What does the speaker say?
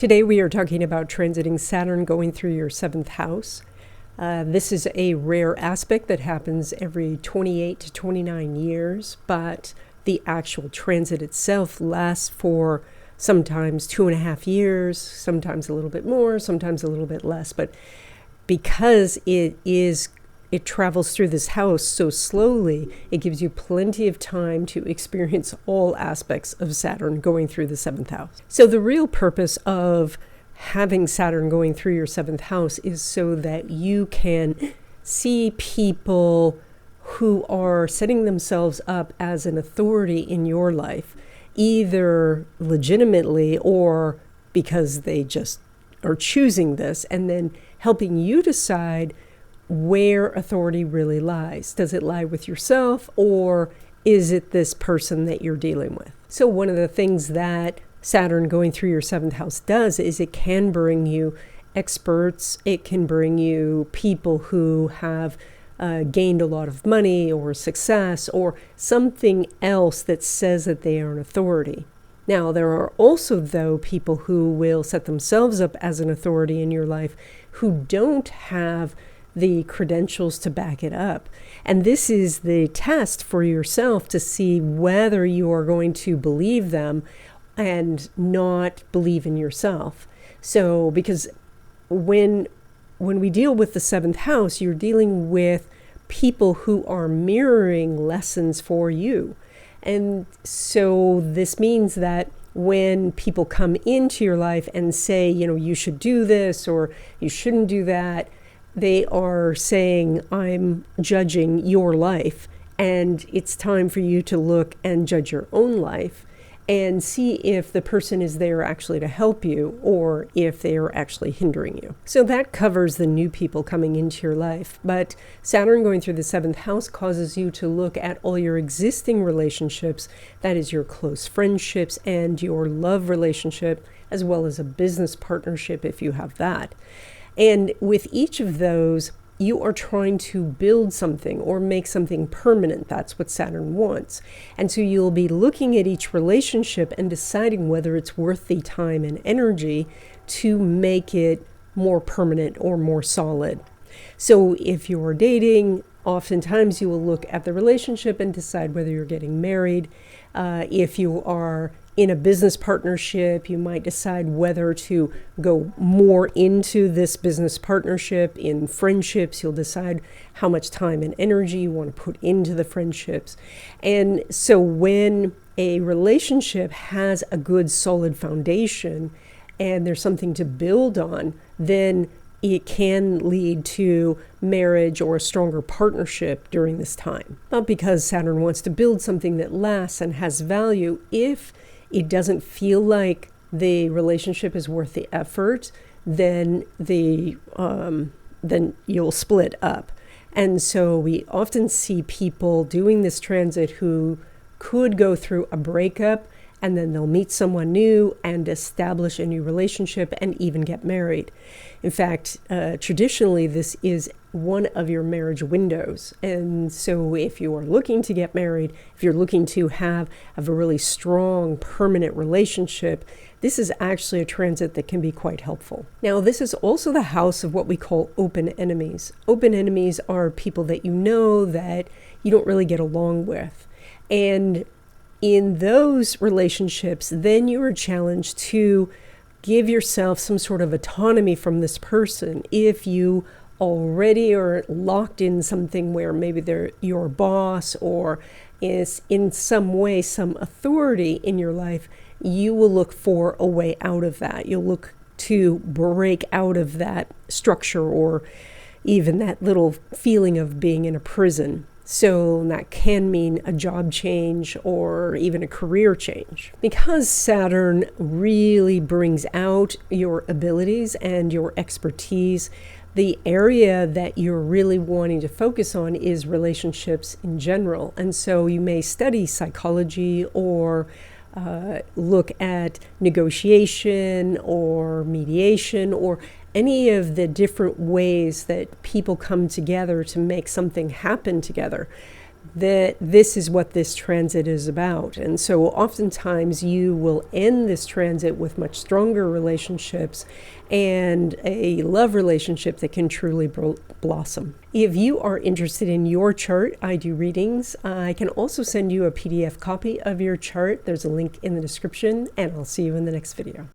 Today we are talking about transiting Saturn going through your 7th house. This is a rare aspect that happens every 28 to 29 years, but the actual transit itself lasts for sometimes 2.5 years, sometimes a little bit more, sometimes a little bit less. But because it travels through this house so slowly, it gives you plenty of time to experience all aspects of Saturn going through the 7th house. So the real purpose of having Saturn going through your 7th house is so that you can see people who are setting themselves up as an authority in your life, either legitimately or because they just are choosing this, and then helping you decide where authority really lies. Does it lie with yourself, or is it this person that you're dealing with? So one of the things that Saturn going through your 7th house does is it can bring you experts. It can bring you people who have gained a lot of money or success or something else that says that they are an authority. Now, there are also, though, people who will set themselves up as an authority in your life who don't have the credentials to back it up. And this is the test for yourself to see whether you are going to believe them and not believe in yourself. So, because when we deal with the 7th house, you're dealing with people who are mirroring lessons for you. And so this means that when people come into your life and say, you should do this or you shouldn't do that, they are saying, I'm judging your life, and it's time for you to look and judge your own life and see if the person is there actually to help you or if they are actually hindering you. So that covers the new people coming into your life. But Saturn going through the 7th house causes you to look at all your existing relationships, that is your close friendships and your love relationship, as well as a business partnership if you have that. And with each of those, you are trying to build something or make something permanent. That's what Saturn wants. And so you'll be looking at each relationship and deciding whether it's worth the time and energy to make it more permanent or more solid. So if you're dating, oftentimes you will look at the relationship and decide whether you're getting married. If you are in a business partnership, you might decide whether to go more into this business partnership. In friendships, you'll decide how much time and energy you want to put into the friendships. And so when a relationship has a good solid foundation and there's something to build on, then it can lead to marriage or a stronger partnership during this time. But because Saturn wants to build something that lasts and has value, if it doesn't feel like the relationship is worth the effort, then you'll split up. And so we often see people doing this transit who could go through a breakup, and then they'll meet someone new and establish a new relationship and even get married. In fact, traditionally, this is one of your marriage windows. And so if you are looking to get married, if you're looking to have a really strong, permanent relationship, this is actually a transit that can be quite helpful. Now, this is also the house of what we call open enemies. Open enemies are people that you know that you don't really get along with. And in those relationships, then you are challenged to give yourself some sort of autonomy from this person. If you already are locked in something where maybe they're your boss or is in some way some authority in your life, you will look for a way out of that. You'll look to break out of that structure or even that little feeling of being in a prison. So that can mean a job change or even a career change. Because Saturn really brings out your abilities and your expertise, the area that you're really wanting to focus on is relationships in general. And so you may study psychology or look at negotiation or mediation or any of the different ways that people come together to make something happen together. that this is what this transit is about. And so oftentimes you will end this transit with much stronger relationships and a love relationship that can truly blossom. If you are interested in your chart, I do readings. I can also send you a PDF copy of your chart. There's a link in the description, and I'll see you in the next video.